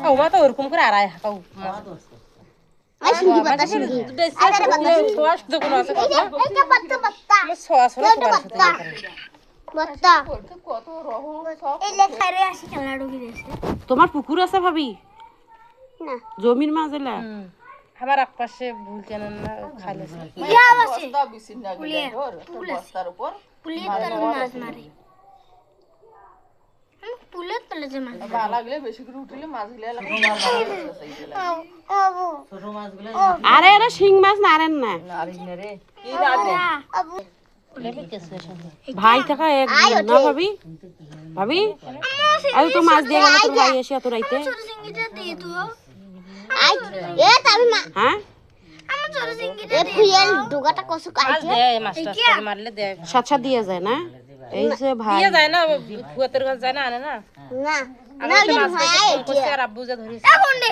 ওমা তো ওরকম করে আড়াই হাঁকাও আই শুনকি পাতা শুনকি আরে পাতা সোয়াস তো কোনো আছে কত এইটা পাতা পাতা সোয়াস হলো পাতা কত রহ সব এই লেখারে আসি খেলা ঢুকি দিয়েছে তোমার পুকুর আছে ভাবি না জমির মাঝে লা আমার একপাশে ভুল জানেন না খাইলে ইয়া আছে বস্তা বিছিন না গেলে ধর বস্তার উপর পুলিশ তার মাছ মারে পুলিশ তলে যে মাছ ভালো লাগলে বেশি করে উঠলে মাছগুলো লাগে আবু ছোট মাছগুলো আরে এরা শিং মাছ নারেন না নারিনে রে কি রাতে আবু ভাই থাকা এক না ভাবি ভাবি আরে তো মাছ দিয়ে গেল তোর ভাই এসে এত রাইতে ছোট সিঙ্গিটা দিয়ে তো আই এ তাবি মা হ্যাঁ আমার ছোট সিঙ্গিটা এ ফুয়েল ডোগাটা কসু কাইছে দে মাছটা করে মারলে দে সাতসা দিয়ে যায় না এই যে ভাই দিয়ে যায় না ফুয়াতের কাছে যায় না আনে না না আমার তো মাছ কইছে আর আব্বু যা ধরিস এ বন্ডে